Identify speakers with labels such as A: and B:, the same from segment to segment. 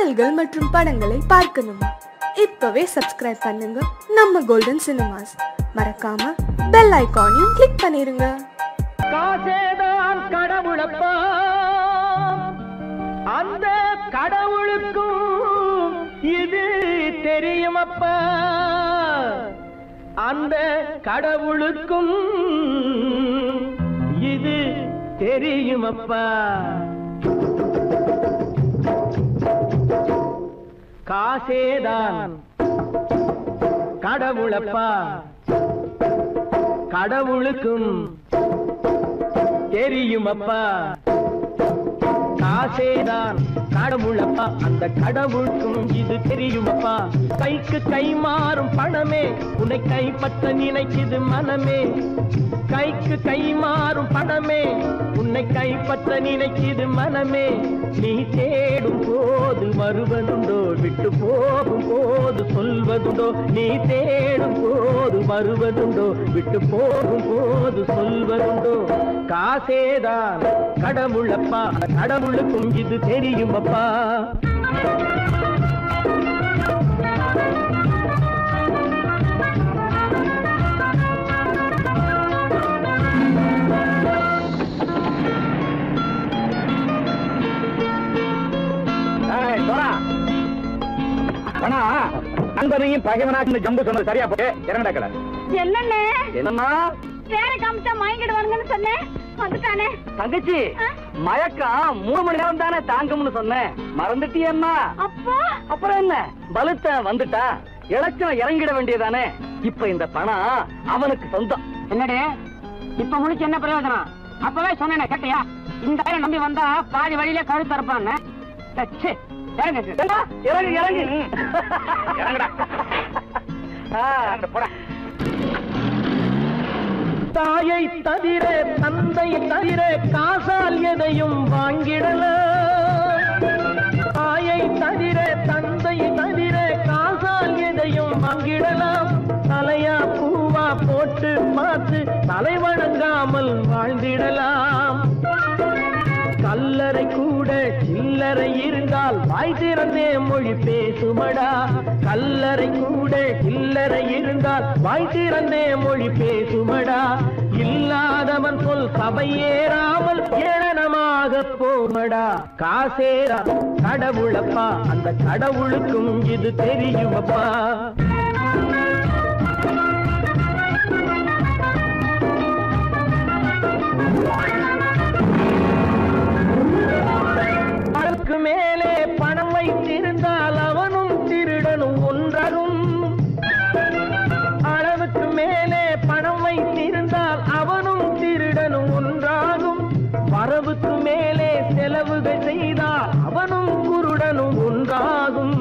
A: பாடல்கள் மற்றும் படங்களை பார்க்கணுமா? இப்பவே சப்ஸ்கிரைப் பண்ணுங்க நம்ம கோல்டன் சினிமாஸ். மறக்காம பெல் ஐகானையும் கிளிக் பண்ணிருங்க.
B: காசேதான் கடவுளப்பா, அந்த கடவுளுக்கும் இது தெரியுமப்பா, அந்த கடவுளுக்கும் இது தெரியுமப்பா. காசேதான் கடவுளப்பா, கடவுளுக்கும் தெரியுமப்பா. காசேதான் கடவுளப்பா, அந்த கடவுளுக்கும் இது தெரியுமப்பா. கைக்கு கை மாறும் பணமே உன்னை கைப்பற்ற நினைக்குது மனமே. கைக்கு கை மாறும் பணமே உன்னை கைப்பற்ற நினைக்குது மனமே. நீ தேடும் போது வருவதுண்டோ, விட்டு போகும் போது சொல்வதுண்டோ. நீ தேடும் போது வருவதுண்டோ, விட்டு போகும் போது சொல்வதுண்டோ. காசேதான் கடவுளப்பா, கடவுளுக்கும் இது தெரியுமப்பா. நண்பனையும் பகைவனாக்கு ஜம்பு சொன்னது சரியா போட்டு இறங்கடக்கல. என்னண்ணே என்னம்மா வேற காமிச்சா மயங்கிடு வாங்கன்னு சொன்னேன், வந்துட்டானே. தங்கச்சி மயக்கம் 3 மணி நேரம் தானே தாங்கும்னு சொன்னேன், மறந்துட்டியம்மா? அப்பா அப்புறம் என்ன, பலுத்த வந்துட்டா இலச்சம் இறங்கிட வேண்டியதானே. இப்ப இந்த பணம் அவனுக்கு சொந்தம். என்னடே இப்ப முடிச்சு என்ன பிரயோஜனம்? அப்பவே சொன்னேனே கேட்டியா? இந்த பேரை நம்பி வந்தா பாதி வழியில கழுத்து இருப்பான்னு. தாயை தவிர தந்தையை தவிர காசால் எதையும் வாங்கிடலாம். தாயை தவிர தந்தையை தவிர காசால் எதையும் வாங்கிடலாம். தலையா பூவா போட்டு பார்த்து தலை வணங்காமல் வாழ்ந்திடலாம். கல்லறை கூட சில்லறை இருந்தால் வாய் திறந்தே மொழி பேசுமடா. கல்லறை கூட சில்லறை இருந்தால் வாய் திறந்தே மொழி பேசுமடா. இல்லாதவன் சொல் சபையேறாமல் ஏளனமாக போமடா. காசேரா கடவுளப்பா, அந்த கடவுளுக்கும் இது தெரியுமப்பா. அளவுக்கு மேலே பணம் வைத்திருந்தால் அவனும் திருடனும் ஒன்றாகும். அளவுக்கு மேலே பணம் வைத்திருந்தால் அவனும் திருடனும் ஒன்றாகும். வரவுக்கு மேலே செலவுகள் செய்தால் அவனும் குருடனும் ஒன்றாகும்.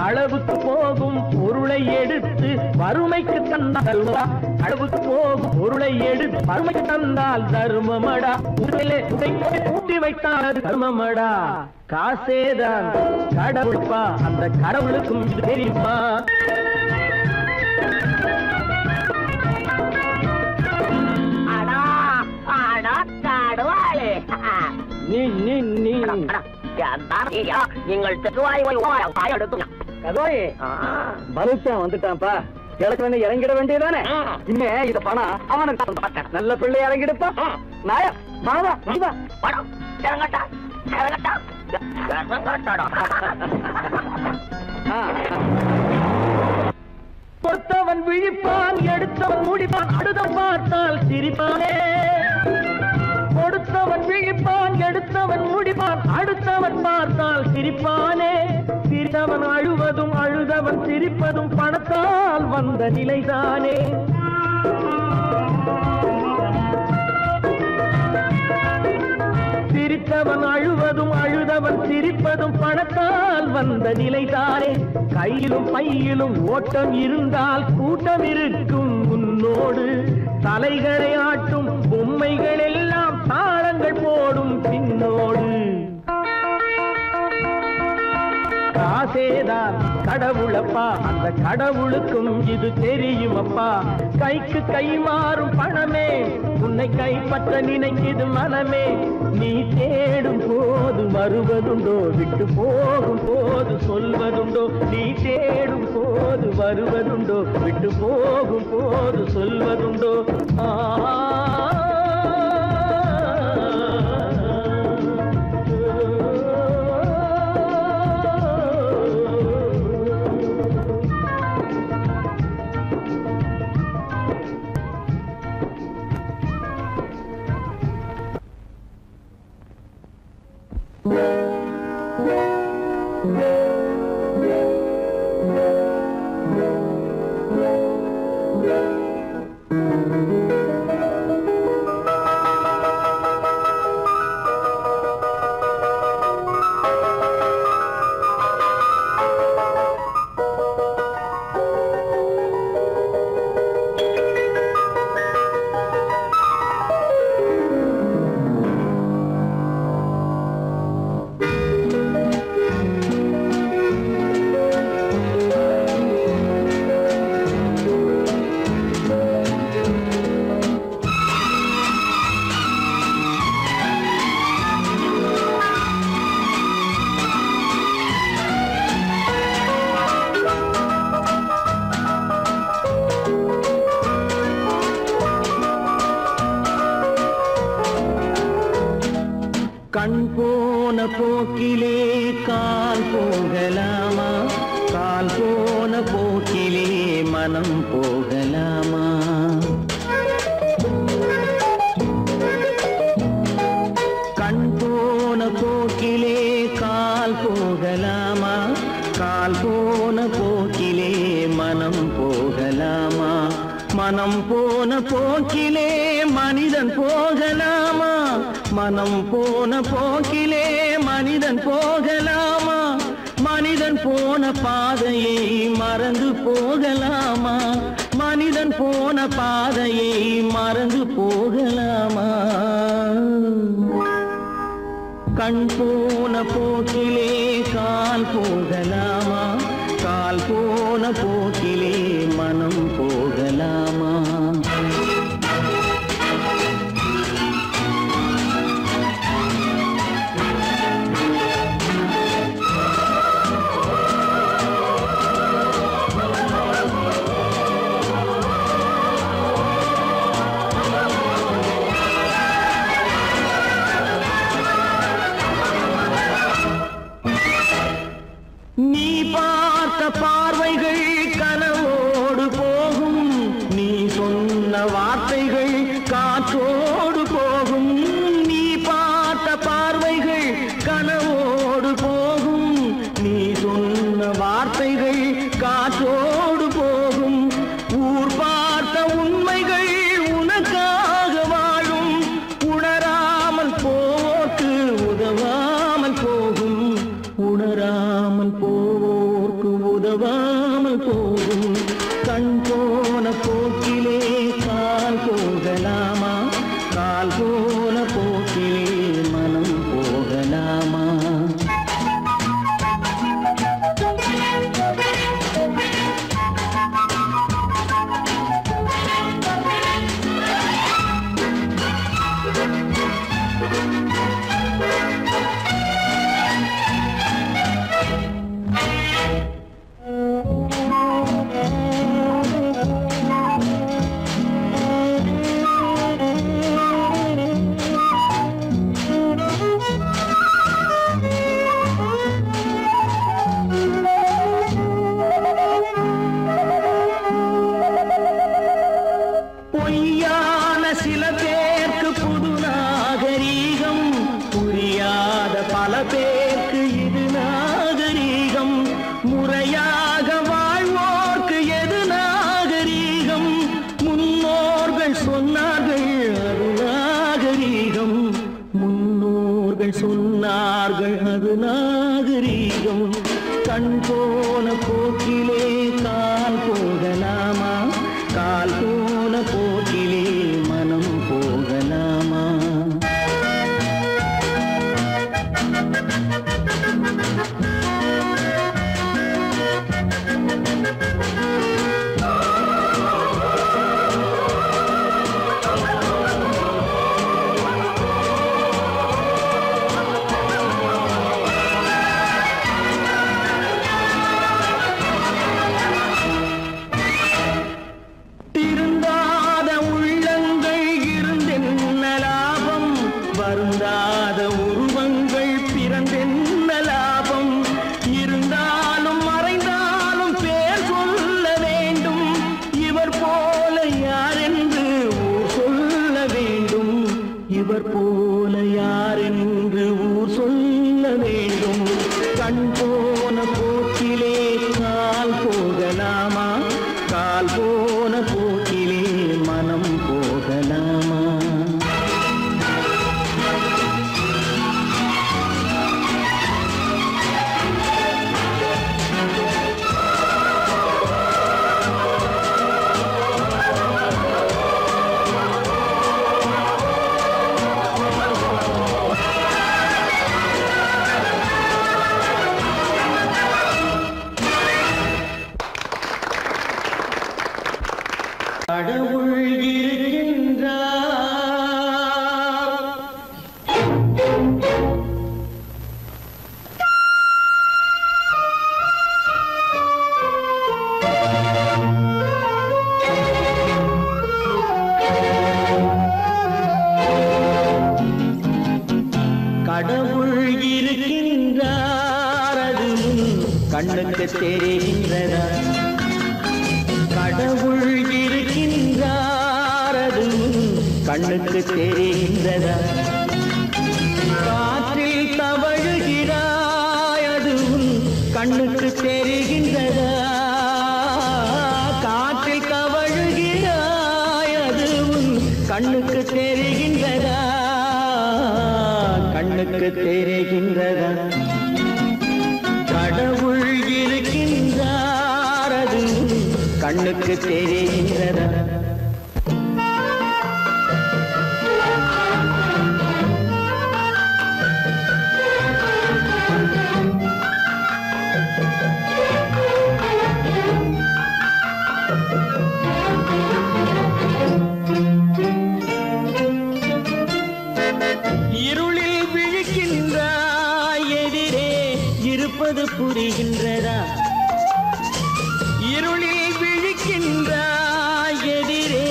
B: அளவுக்கு போகும் பொருளை எடுத்து வறுமைக்கு தந்தால், அளவுக்கு போகும் பொருளை எடுத்து வறுமைக்கு தந்தால் தர்மமடா. ஊட்டி வைத்தால் தர்மமடா. காசேதான் கடவுளப்பா, அந்த கடவுளுக்கும் தெரியுமா? நீங்கள் வந்துட்டான்ப்பா, கிழக்கு இறங்கிட வேண்டியதானே. இனிமே இத பணம் அவனுக்கு நல்ல பிள்ளை இறங்கிடுப்பா. நாயா மாவா படம் இறங்கட்டா இறங்கட்டா. கொடுத்தவன் விழிப்பான், எடுத்தவன் முடிப்பான், அடுத்த பார்த்தால் சிரிப்பானே. கொடுத்தவன் விழிப்பான், எடுத்தவன் முடிப்பான், அடுத்தவன் பார்த்தால் சிரிப்பானே. சிரித்தவன் அழுவதும் அழுதவன் சிரிப்பதும் பணத்தால் வந்த நிலைதானே. சிரித்தவன் அழுவதும் அழுதவன் சிரிப்பதும் பணத்தால் வந்த நிலைதானே. கையிலும் பையிலும் ஓட்டம் இருந்தால் கூட்டம் இருக்கும் உன்னோடு. தலைகளை ஆட்டும் பொம்மைகள் எல்லாம் தாளங்கள் போடும் பின்னோடு.
C: ஆசேதான் கடவுளப்பா, அந்த கடவுளுக்கும் இது தெரியுமப்பா. கைக்கு கை மாறும் பணமே உன்னை கைப்பற்ற நினைக்குது மனமே. நீ தேடும் போது வருவதுண்டோ, விட்டு போகும் போது சொல்வதுண்டோ. நீ தேடும் போது வருவதுண்டோ, விட்டு போகும் போது சொல்வதுண்டோ. கண் போன போக்கிலே கால் போகலாமா, கால் போன போக்கிலே மனம் போகலாமா. கண் போன போக்கிலே கால் போகலாமா, கால் போன போக்கிலே மனம் போகலாமா. மனம் போன போக்கிலே மனிதன் போகலாமா, மனம் போன போக்கிலே மனிதன் போகலாமா. மனிதன் போன பாதையை மறந்து போகலாமா, மனிதன் போன பாதையை மறந்து போகலாமா. கண் போன போக்கிலே கால் போகலாமா, கால் போன போக்கிலே மனம் போகலாமா. நீ பார்த்த பார்வைகள் கனவோடு போகும், நீ சொன்ன வார்த்தைகள் காற்றோடு போகும். நீ பார்த்த பார்வைகள் கனவோடு போகும், நீ சொன்ன வார்த்தைகள் காற்றோடு போகும். ஊர் பார்த்த உண்மைகள் உனக்காக வாழும், உணராமல் போக்கு உதவாமல் போகும், உணராமல் போவோர்க்கு உதவாமல் போகும். கண் போன போக்கிலே கால் போகலாமா, கால் போன போக்கிலே மனம் போகலாமா. பொய்யான சில பேருக்கு புது நாகரீகம், புரியாத பல பேருக்கு இது நாகரீகம். முறையாக வாழ்வோர்க்கு எது நாகரீகம், முன்னோர்கள் சொன்னார்கள் அது நாகரீகம், முன்னோர்கள் சொன்னார்கள் அது நாகரீகம். கண் போன போக்கிலே கால் போகலாமா, கால் போன போக்கிலே மனம் போகலாமா. என்றும் கண் போன போக்கிலே கால் போகலாமா கால் போன போக்கிலே மனம் போகலாமா கடவுள் இருக்கின்றார் கடவுள் இருக்கின்றார் அது கண்ணுக்கு தெரிகின்றதா கடவுள் இருக்கின்றார் அது கண்ணுக்கு தெரிகின்றதா காற்றில் தவழுகிறாய் அது கண்ணுக்கு தெரிகின்றதா காற்றில் தவழுகிறாய் அது கண்ணுக்கு தெரிகின்றதா கண்ணுக்கு தெரிகின்றதா கடவுள் இருக்கின்றார் அது கண்ணுக்கு தெரிகின்றதா இருளில் விழிக்கின்றாய் எதிரே இருப்பது புரிகின்றதா இருளில் விழிக்கின்றாய் எதிரே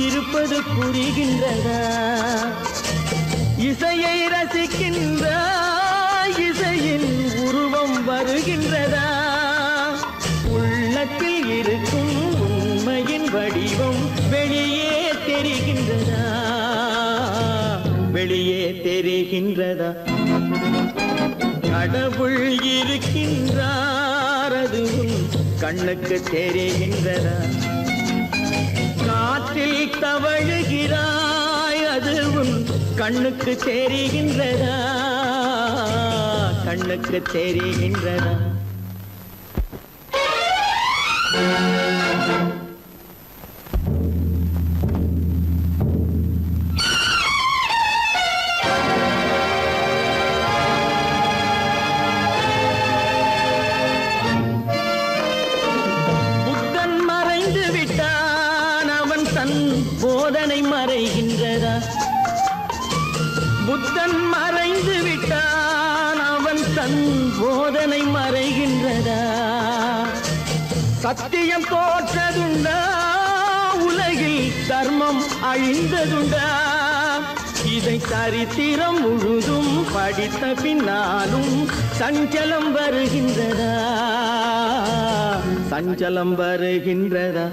C: இருப்பது புரிகின்றதா இசையை ரசிக்கின்றாய் இசையின் உருவம் வருகின்றதா உள்ளத்தில் இருக்கும் உண்மையின் வடிவம் வெளியே தெரிகின்றதா வெளியே தெரிகின்றதா கடவுள் இருக்கின்றார் அது கண்ணுக்கு தெரிகின்றதா காற்றில் தவழுகிறாய் அது கண்ணுக்கு தெரிகின்றதா கண்ணுக்கு தெரிகின்றதா போதனை மறைகின்றதா புத்தன் மறைந்து விட்டான் அவன் தன் போதனை மறைகின்றதா சத்தியம் தோற்றதுண்டா உலகில் தர்மம் அழிந்ததுண்டா இதை சரித்திரம் முழுதும் படித்த பின்னாலும் சஞ்சலம் வருகின்றதா சஞ்சலம் வருகின்றதா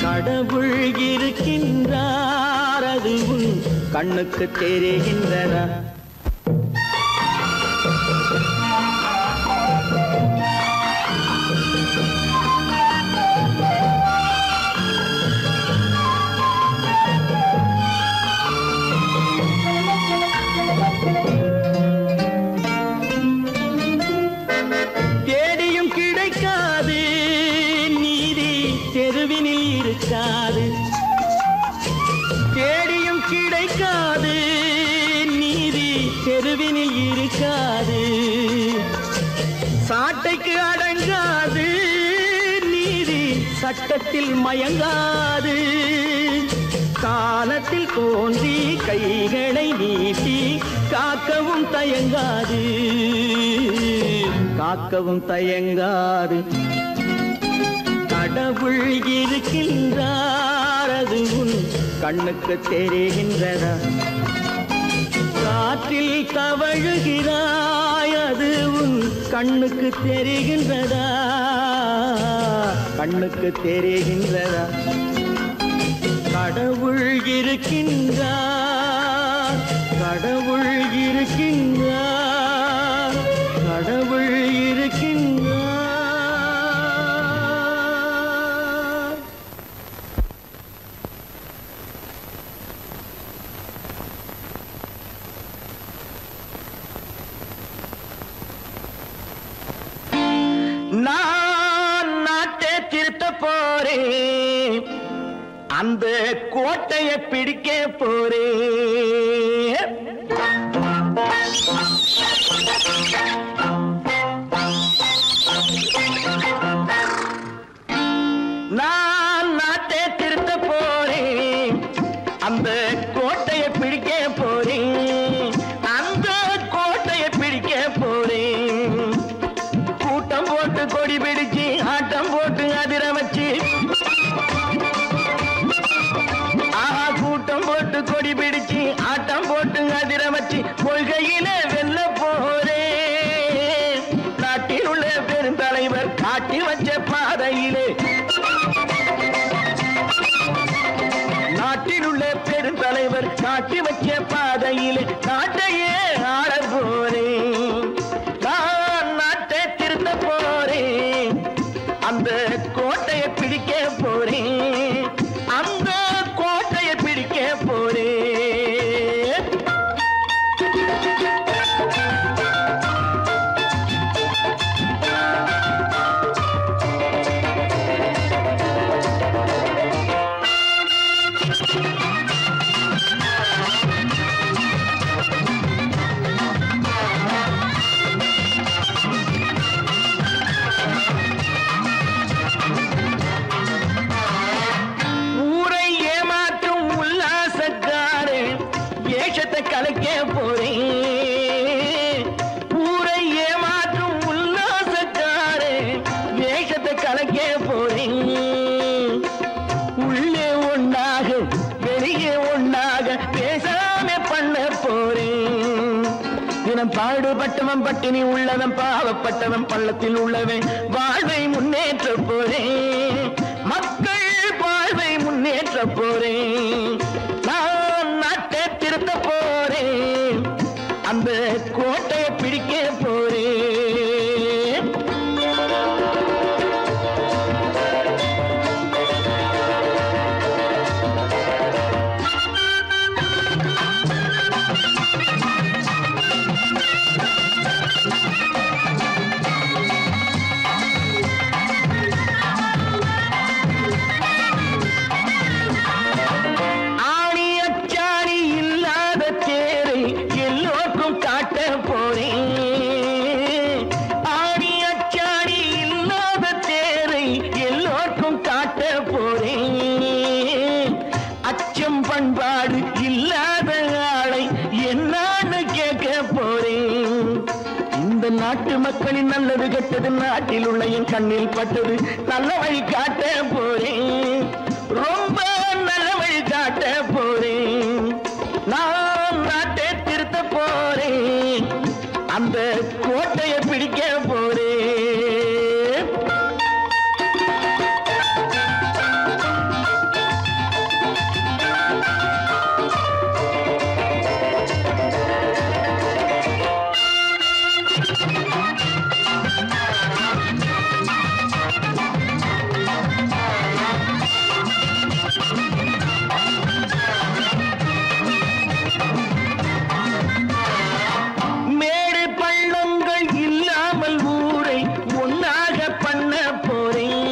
C: கடவுள் இருக்கின்றார் அது கண்ணுக்கு தெரிகின்றதா தேடியும் கிடைக்காது நீதி தெருவினில் இருக்காது தேடியும் கிடைக்காது நீதி தெருவினில் இருக்காது சாட்டைக்கு அடங்காது நீதி சட்டத்தில் மயங்காது காலத்தில் தோன்றி கைகளை நீட்டி காக்கவும் தயங்காது காக்கவும் தயங்காது கடவுள் இருக்கின்றார் அது கண்ணுக்கு தெரிகின்றதா காற்றில் தவழுகிறாய் அது கண்ணுக்கு தெரிகின்றதா கண்ணுக்கு தெரிகின்றதா கடவுள் இருக்கின்றார் கடவுள் இருக்கின்றார் நான் நாட்டை திருத்த போறேன், அந்த கோட்டையை பிடிக்க போறேன். நான் நாட்டை திருத்த போறேன், அந்த கோட்டையை பிடிக்க போறேன், அந்த கோட்டையை பிடிக்க போறேன். கூட்டம் போட்டு கொடி பிடிச்சு ஆட்டம் போட்டு அதிர வச்சு, கூட்டம் போட்டு கொடி பிடிச்சு ஆட்டம் போட்டு அதிர வச்சு கொள்கையில வெல்ல போறேன். நாட்டில் உள்ள பெருந்தலைவர் காட்டி வச்ச பாதையிலே, நாட்டில் உள்ள பெருந்தலைவர் காட்டி வச்ச பாதையிலே நாட்டையே ஆள போறேன். நான் நாட்டை திருத்த போறேன், அந்த கோட்டையை பிடிக்க போறேன், அந்த கோட்டையை பிடிக்க போறேன். ஊரை ஏமாற்றும் உல்லாசக்காரன் வேஷத்தை கலைக்க போறேன். ஊரை ஏமாற்றும் உல்லாசக்காரன் வேஷத்தை கலைக்க போறேன். உள்ளே ஒண்ணாக வெளியே ஒண்ணாக பேசாம பண்ண போறேன். தினம் பாடுபட்டவன் பட்டினி உள்ளவன் பாவப்பட்டவன் பள்ளத்தில் உள்ளவன் வாழ்வை முன்னேற்ற போறேன். மக்கள் வாழ்வை முன்னேற்ற போறேன். நான் நாட்டை திருத்த போறேன், அந்த கோட்டையை பிடிக்க போறேன். ஆணி அச்சாணி இல்லாத தேரை எல்லோருக்கும் காட்ட போறேன். ஆணி அச்சாணி இல்லாத தேரை எல்லோருக்கும் காட்ட போறேன். அச்சம் பண்பாடு இல்லாத ஆளை என்னான்னு கேட்க போறேன். இந்த நாட்டு மக்களின் நல்லது கெட்டது நாட்டில் உள்ள என் கண்ணில் பட்டது நல்ல வழி காட்ட போறேன். ரொம்ப நல்ல வழி காட்ட போறேன். நான் நாட்டை திருத்த போறேன், அந்த கோட்டையை பிடிக்க போறேன். மேடு பள்ளங்கள் இல்லாமல் ஊரை ஒன்னாக பண்ண போறேன்.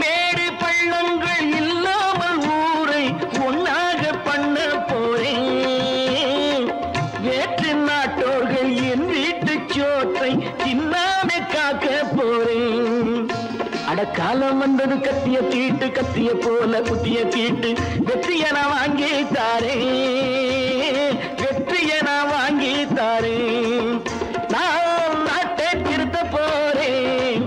C: மேடு பள்ளங்கள் இல்லாமல் ஊரை ஒன்னாக பண்ண போறேன். வேற்று நாட்டோர்கள் என் வீட்டு சோற்றை தின்னாமே காக்க போறேன். அடக்காலம் வந்தது கத்திய தீட்டு, கத்திய போல குத்திய தீட்டு வெற்றிய நான் வாங்கி தாரேன், வெற்றிய நான் வாங்கி தாரேன். நான் நாட்டை திருத்த போறேன்,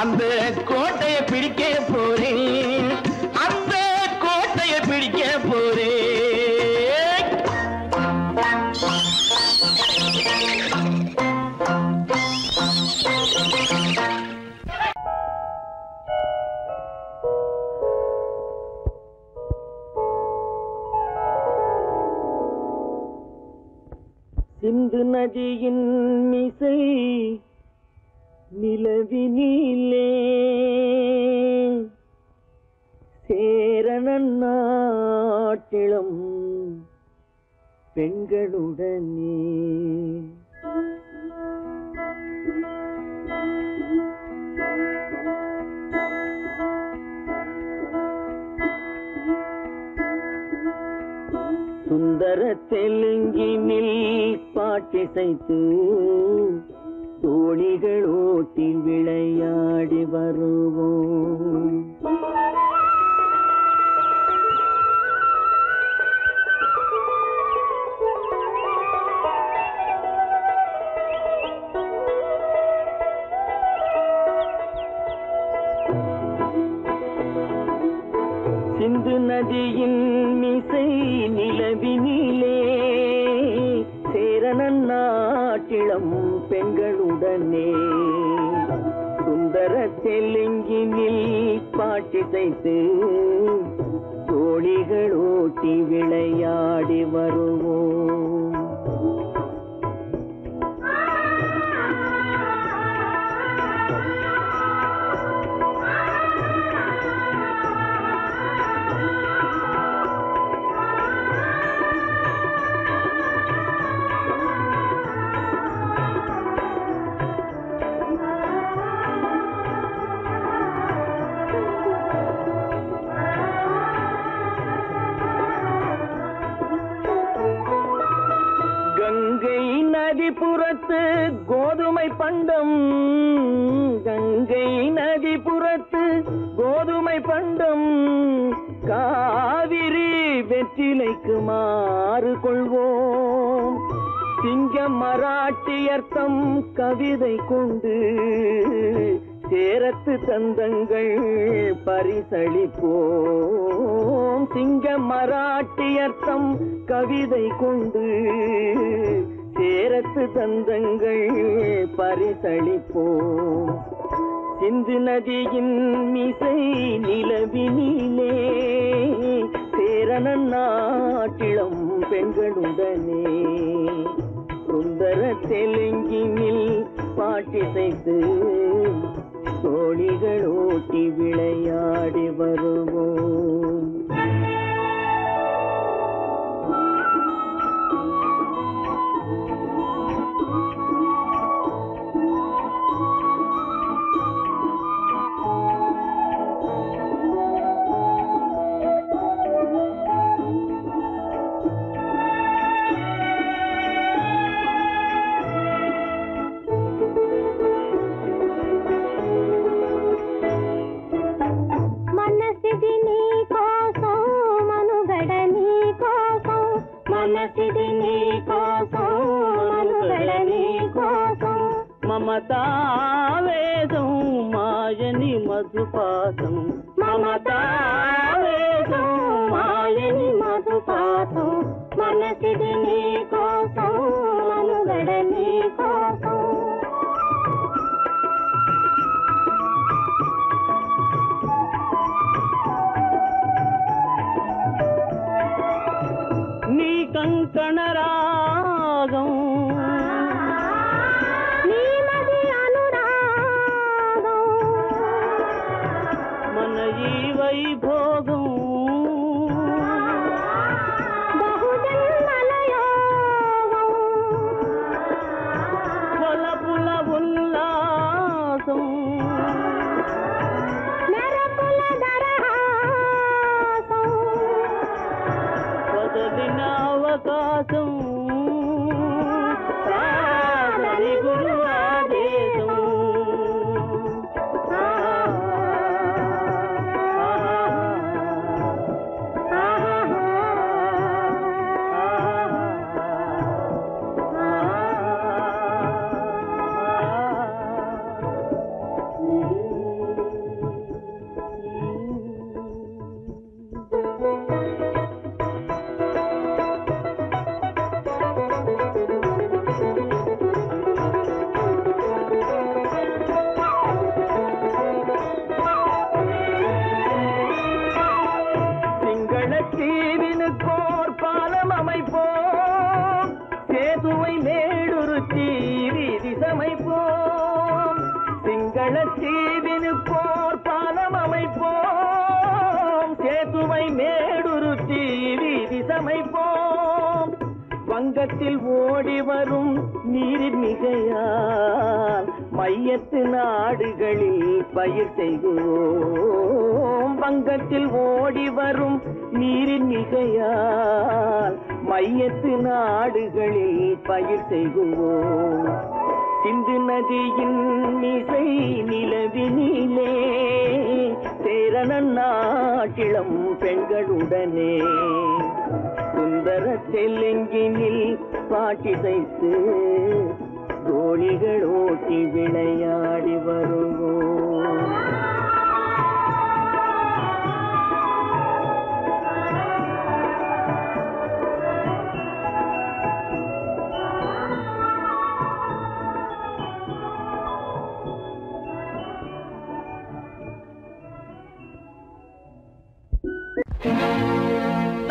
C: அந்த கோட்டையை பிடிக்க போறேன், அந்த கோட்டையை பிடிக்க போறேன். சிந்து நதியின் மிசை நிலவினிலே சேரணன் நாட்டிளம் பெண்களுடனே பாட்டிசைத்து தோணிகள் ஓட்டி விளையாடி வருவோம். சிந்து நதியின் மிசை நிலவினிலே சேரனன் நாட்டிளம் பெண்களுடனே சுந்தர தெலுங்கினில் பாட்டிசைத்து தோணிகள் ஓட்டி விளையாடி வருவோம். கங்கை நதிபுறத்து கோதுமை பண்டம், கங்கை நதிபுறத்து கோதுமை பண்டம், காவிரி வெற்றிலைக்கு மாறு கொள்வோம். சிங்க மராட்டியர்த்தம் கவிதை கொண்டு சேரத்து தந்தங்கள் பரிசளிப்போம். சிங்க மராட்டியர்த்தம் கவிதை கொண்டு சேரத்து தந்தங்கள் பரிசளிப்போம். சிந்து நதியின் மிசை நிலவினிலே சேரனன் நாட்டிளம் பெண்களுடனே சுந்தர தெலுங்கினில் பாட்டிசைத்து தோணிகள் ஓட்டி விளையாடி வருவோம். మమతావేదం మాయని మధుపాతం, మమతావేదం మాయని మధుపాతం, మనసిది నీ కోసం మనుగడ నీ కోసం. నీ కంకణ రాగం వైభోగం బహుజన్మలయోగం కొలపుల ఉల్లాసం మెరపుల దరహాసం వదలిన అవకాశం సాదరి గురు ఆదేశం. தீவினுக்கோர் பாலம் அமைப்போம், சேதுவை மேடுருத்தி வீதி சமைப்போம். சிங்கள தீவினுக்கோர் பாலம் அமைப்போம், சேதுவை மேடுருத்தி வீதி சமைப்போம். வங்கத்தில் ஓடி வரும் நீரின் மிகையால் மையத்து நாடுகளில் பயிர் செய்குவோம். வங்கத்தில் ஓடி வரும் நீரின் மிகையால் மையத்து நாடுகளில் பயிர் செய்குவோம். சிந்து நதியின் மிசை நிலவினிலே சேரணன் நாட்டிளம் பெண்களுடனே சுந்தர தெலுங்கினில் பாட்டிசைத்து தோழிகள் ஓட்டி விளையாடி வருவோம்.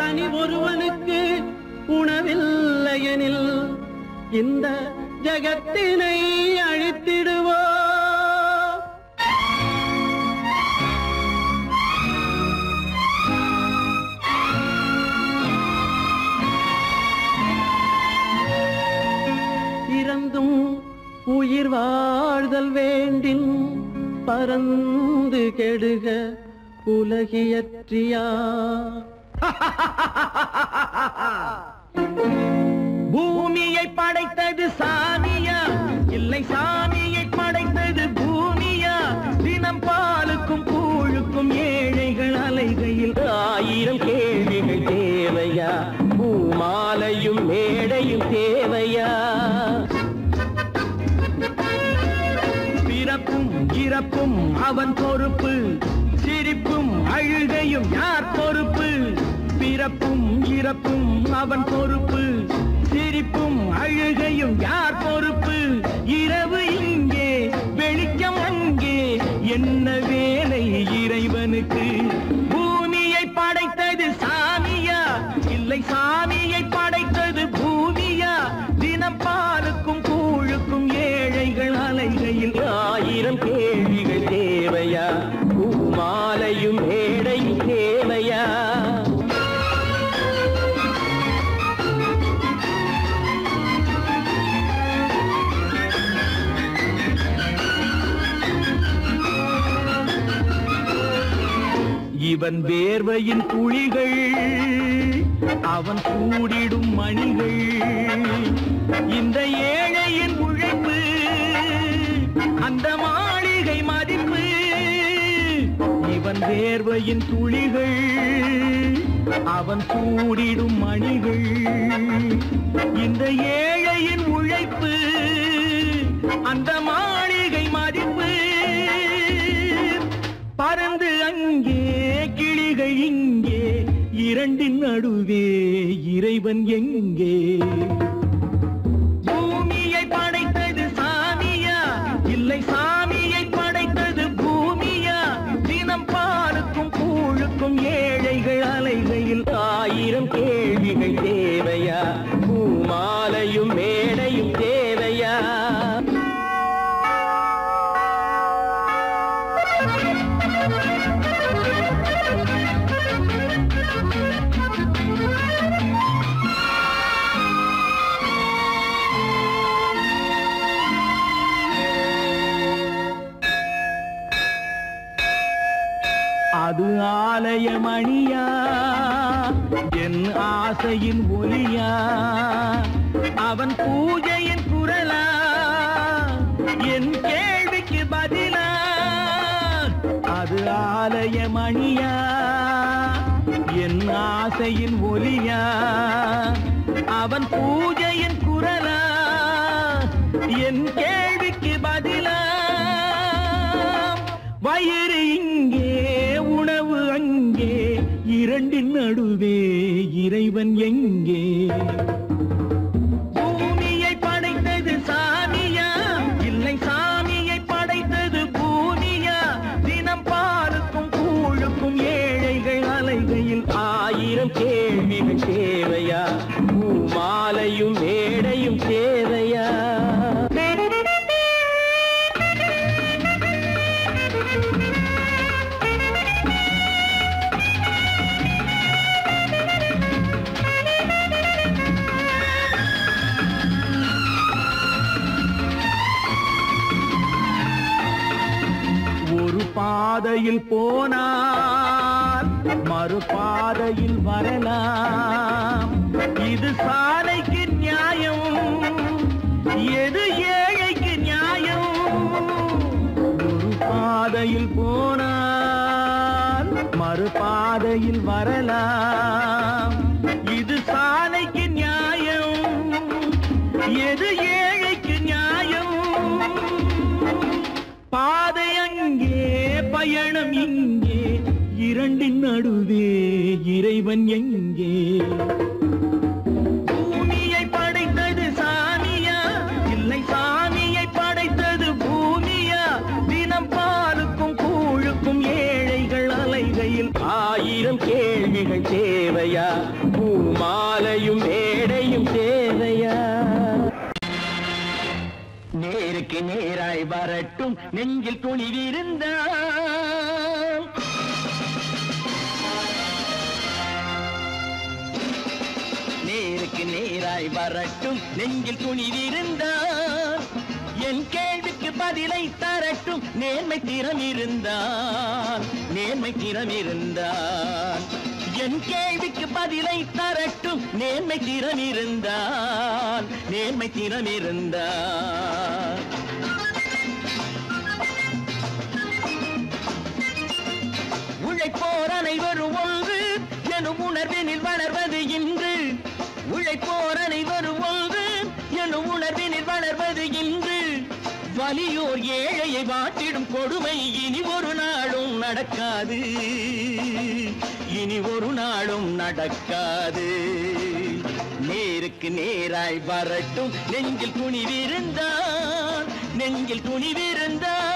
D: தனி ஒருவனுக்கு உணவில்லையெனில் இந்த ஜகத்தினை அழித்திடுவோ. இறந்தும் உயிர் வாழ்தல் வேண்டின் பறந்து கெடுக உலகியற்றியா. பூமியை படைத்தது சாமியா இல்லை சாமியை படைத்தது பூமியா. தினம் பாலுக்கும் கூழுக்கும் ஏழைகள் அலைகையில் 1000 கேள்விகள் தேவையா. பூமாலையும் மேடையும் தேவையா. பிறப்பும் இறப்பும் அவன் பொறுப்பு, சிரிப்பும் அழுகையும் யார் பொறுப்பு. பிறப்பும் இறப்பும் அவன் பொறுப்பு, சிரிப்பும் அழுகையும் யார் பொறுப்பு. இரவு இங்கே வெளிச்சம் அங்கே, என்ன வேலை இறைவனுக்கு. பூமியை படைத்தது சாமியா இல்லை சாமியை படைத்தது பூமியா. தினம் பாலுக்கும் கூழுக்கும் ஏழைகள் அலைகையில் 1000 கேள்விகள் தேவையா. பூமாலையும் மேடையும் தேவையா. இவன் வேர்வையின் துளிகள் அவன் கூடிடும் மணிகள். இந்த ஏழையின் உழைப்பு அந்த மாளிகை மதிப்பு. இவன் வேர்வையின் துளிகள் அவன் கூடிடும் மணிகள். இந்த ஏழையின் உழைப்பு அந்த மாளிகை மதிப்பு. பறந்து அங்கே கிளிகள் இங்கே, இரண்டின் நடுவே இறைவன் எங்கே. பூமியை படைத்தது சாமியா இல்லை சாமியை படைத்தது பூமியா. தினம் பாலுக்கும் கூழுக்கும் ஏழைகள் அலைகையில் 1000 கேள்விகள் தேவையா. பூமாலையும் மேடையும் தேவையா. அது ஆலயமணியா என் ஆசையின் ஒலியா. அவன் பூஜையின் குரலா என் கேள்விக்கு பதிலா. அது ஆலயமணியா என் ஆசையின் ஒலியா. அவன் பூஜையின் குரலா என் கேள்விக்கு பதிலா. வயிறு இங்கே உணவு அங்கே, இரண்டின் நடுவே இறைவன் எங்கே. பூமியை படைத்தது சாமியா இல்லை சாமியை படைத்தது பூமியா. தினம் பாலுக்கும் கூழுக்கும் ஏழைகள் அலைகையில் 1000 கேள்விகள் தேவையா. பூமாலையும் மேடையும் தேவையா. பாதையில் போனால் மறுபாதையில் வரலாம். இது சாலைக்கு நியாயம், எது ஏழைக்கு நியாயம்? ஒரு பாதையில் போனால் மறுபாதையில் வரலாம். இது சாலைக்கு நியாயம், எது ஏழைக்கு நியாயம்? பாதை அங்கே, பயணம் இங்கே, இரண்டின் நடுவே இறைவன் எங்கே? பூமியை படைத்தது சாமியா, இல்லை சாமியை படைத்தது பூமியா? தினம் பாலுக்கும் கூழுக்கும் ஏழைகள் அலைகையில் 1000 கேள்விகள் தேவையா? பூமாலையும் மேடையும் தேவையா?
C: நேருக்கு நேராய் வரட்டும் நெஞ்சில் துணிவிருந்தால், நேருக்கு நேராய் வரட்டும் நெஞ்சில் துணிவிருந்தால், என் கேள்விக்கு பதிலை தரட்டும் நேர்மை திறம் இருந்தால், நேர்மை திறம் இருந்தால். என் கேள்விக்கு பதிலை தரட்டும் நேர்மை திறம் இருந்தால், நேர்மை திறம் இருந்தால். உழைப்போர் அனைவரும் ஒன்று எனும் உணர்வினில் வளர்வது இன்று. உழைப்போர் அனைவரும் ஒன்று எனும் உணர்வினில் வளர்வது இன்று. வலியோர் ஏழையை வாட்டிடும் கொடுமை இனி ஒரு நாளும் நடக்காது, இனி ஒரு நாளும் நடக்காது. நேருக்கு நேராய் வரட்டும் நெஞ்சில் துணிவிருந்தால், நெஞ்சில் துணிவிருந்தால்.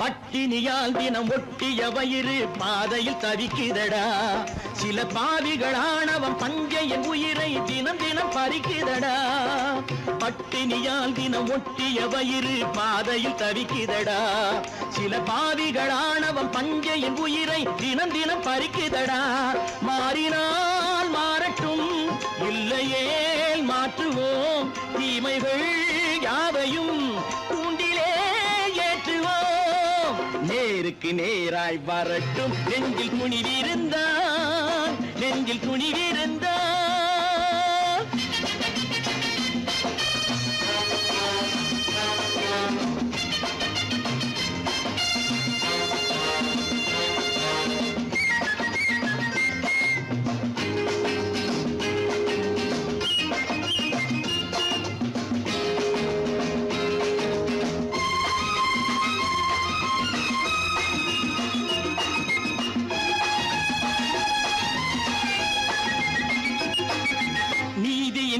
C: பட்டினியால் தினம் ஒட்டிய வயிறு பாதையில் தவிக்குதடா. சில பாவிகள் ஆணவம் பஞ்சையின் உயிரை தினம் தினம் பறிக்குதடா. பட்டினியால் தினம் ஒட்டிய வயிறு பாதையில் தவிக்குதடா. சில பாவிகள் ஆணவம் பஞ்சையின் உயிரை தினம் தினம் பறிக்குதடா. மாறினால் மாறட்டும், இல்லையே மாற்றுவோம். தீமைகள் யாவையும் தூண்டிலே ஏற்றுவோம். நேருக்கு நேராய் வரட்டும் நெஞ்சில் துணிவிருந்தால், நெஞ்சில் துணிவிருந்தால்.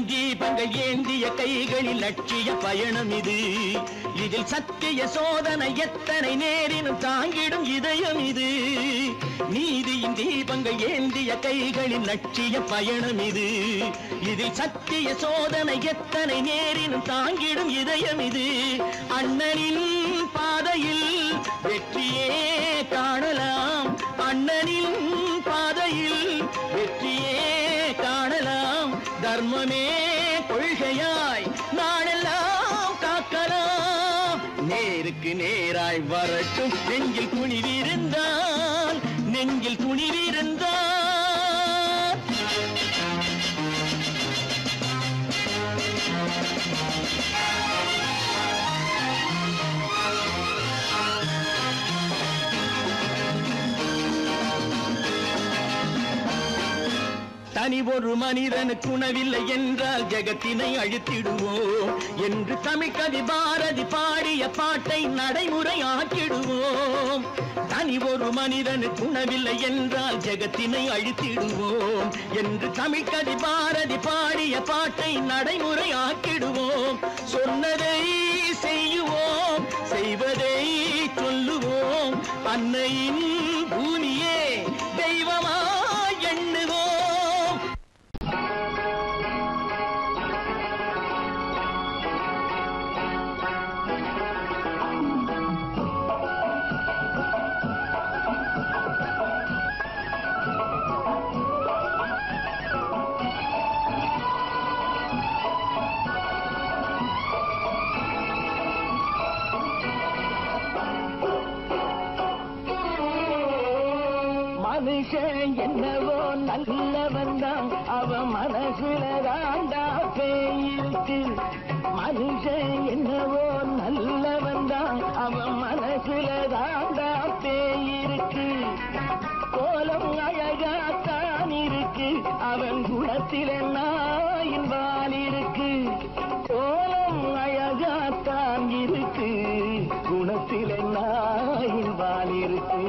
C: தீபங்கள் ஏந்திய கைகளில் லட்சிய பயணம் இது. இதில் சத்திய சோதனை எத்தனை நேரினும் தாங்கிடும் இதயம் இது. நீதியின் தீபங்கள் ஏந்திய கைகளில் லட்சிய பயணம் இது. இதில் சத்திய சோதனை எத்தனை நேரினும் தாங்கிடும் இதயம் இது. அண்ணனின் பாதையில் வெற்றியே காணலாம், அண்ணனின் பாதையில் வெற்றியே காணலாம். தர்மமே கொள்கையாய் நாளெல்லாம் காக்கலாம். நேருக்கு நேராய் வரட்டும் நெஞ்சில் துணிவிருந்தால், நெஞ்சில் துணிவிருந்தால். தனி ஒரு மனிதனுக்கு உணவில்லை என்றால் ஜெகத்தினை அழித்திடுவோம் என்று தமிழ்கவி பாரதி பாடிய பாட்டை நடைமுறை ஆக்கிடுவோம். தனி ஒரு மனிதனுக்கு உணவில்லை என்றால் ஜெகத்தினை அழித்திடுவோம் என்று தமிழ்கவி பாரதி பாடிய பாட்டை நடைமுறை ஆக்கிடுவோம். சொன்னதை செய்யுவோம், செய்வதை சொல்லுவோம். அன்னையின் பூமியே தெய்வமா எண்ணுவோம். மனுஷன் என்னவோ நல்லவன் தான் அவன் மனசுல தாண்டா பேயிருக்கு மனுஷன் என்னவோ நல்லவன் தான் அவன் மனசுல தாண்டா பேயிருக்கு கோலம் அழகாத்தான் இருக்கு அவன் குணத்தில நாயின் வால் இருக்கு கோலம் அழகாத்தான் இருக்கு குணத்தில நாயின் வால் இருக்கு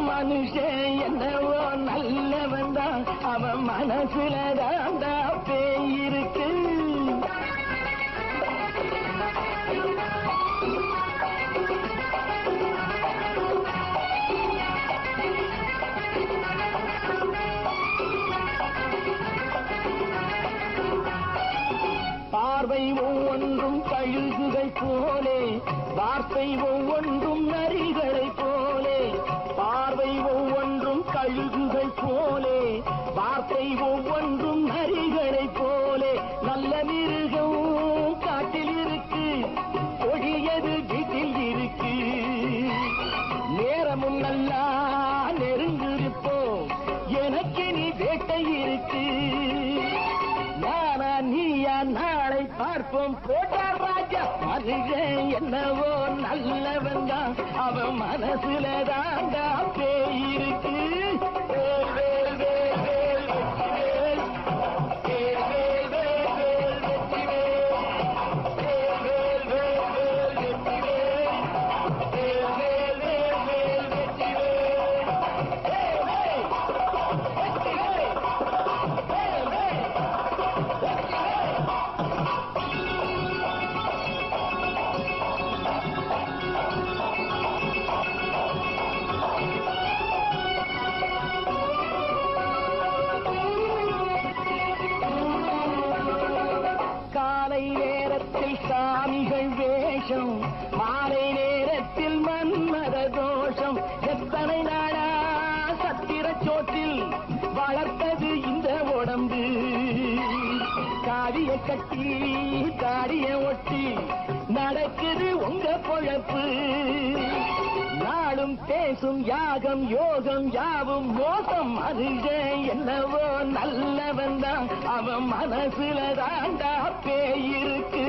C: மனுஷன் என்னவோ நல்லவன் தான் அவன் மனசுல தாண்டா பேயிருக்கு பார்வை ஒவ்வொன்றும் கழுகுகள் போலே வார்த்தை ஒவ்வொன்றும் நரிகளை போலே பார்வை ஒவ்வொன்றும் கழுகுகள் போலே வார்த்தை ஒவ்வொன்றும் நரிகளை போலே நல்ல மிருகம் காட்டில் இருக்கு கொடியது வீட்டில் இருக்கு நேரமும் நல்லா நெருங்கிருப்போம் எனக்கு நீ வேட்டை இருக்கு நானா நீயா நாளை பார்ப்போம் போட்டார் ராஜா மனுஷன் என்னவோ நல்லவன் தான் அவன் மனசுல தாண்டா பேயிருக்கு சாமிகள் வேஷம் மாலை நேரத்தில் மன்மத தோஷம் எத்தனை நாளா சத்திர சோற்றில் வளர்த்தது இந்த உடம்பு காவிய கட்டி தாடிய ஒட்டி நடக்குது உங்க பொழப்பு நாளும் பேசும் யாகம் யோகம் யாவும் மோசம் மனுஷன் என்னவோ நல்லவன் தான் அவன் மனசுல தாண்டா பேயிருக்கு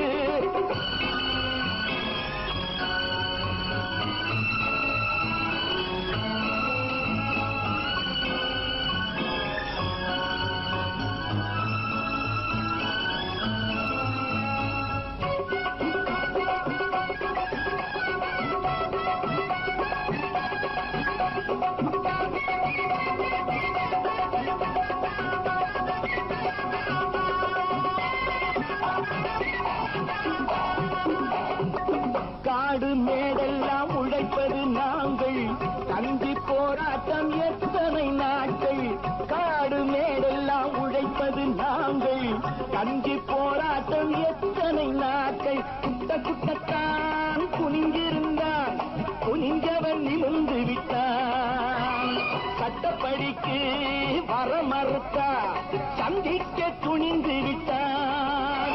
C: காடு மேடெல்லாம் உழைப்பது நாங்கள் தந்தி போராட்டம் எத்தனை நாட்கள் காடு மேடெல்லாம் உழைப்பது நாங்கள் தந்தி போராட்டம் எத்தனை நாட்கள் குட்ட குட்டத்தான் குனிஞ்சிருந்தான் குனிஞ்சவன் நிமிர்ந்து விட்டான் சட்டப்படிக்கு வர மறுத்தா சந்திக்க துணிந்து விட்டான்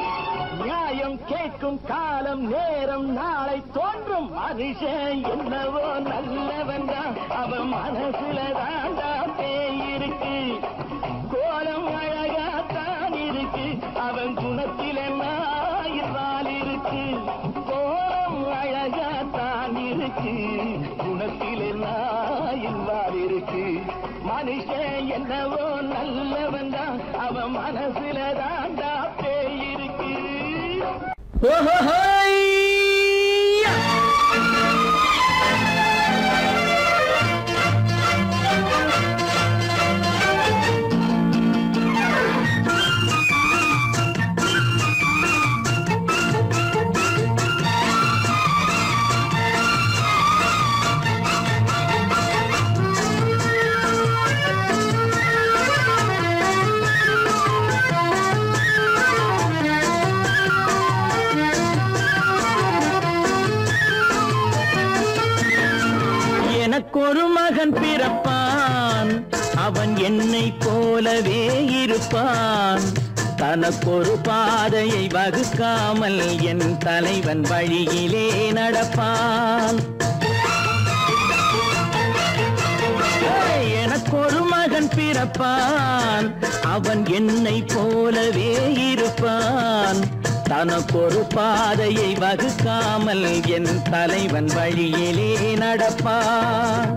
C: நியாயம் கேட்கும் காலம் நேரம் நாளை தோன்றும் மனுஷன் என்னவோ நல்லவன் தான் அவன் மனசுல தாண்டா பேயிருக்கு கோலம் அழகாத்தான் இருக்கு அவன் குணத்தில நாயினால் இருக்கு கோலம் அழகாத்தான் இருக்கு குணத்தில நாயினால் இருக்கு மனுஷன் என்னவோ நல்லவன் தான் அவன் மனசுல தாண்டா பேயிருக்கு
D: எனக்கொரு மகன் பிறப்பான் அவன் என்னை போலவே இருப்பான் தனக்கொரு பாதையை வகுக்காமல் என் தலைவன் வழியிலே நடப்பான் எனக்கொரு நடப்பான் அவன் என்னை போலவே இருப்பான் தனக்கொரு பாதையை வகுக்காமல் என் தலைவன் வழியிலே நடப்பான்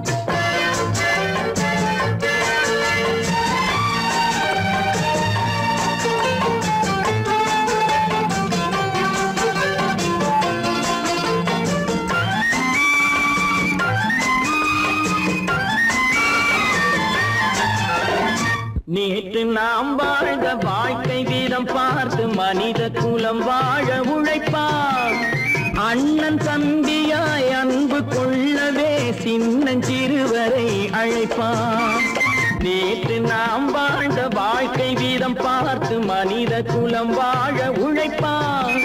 D: நேற்று நாம் வாழ்ந்த வாழ்க்கை வீதம் பார்த்து மனித குலம் வாழ உழைப்பான் அண்ணன் தம்பியாய் அன்பு கொள்ளவே சின்னஞ்சிறுவரை அழைப்பான் நேற்று நாம் வாழ்ந்த வாழ்க்கை வீதம் பார்த்து மனித குலம் வாழ உழைப்பான்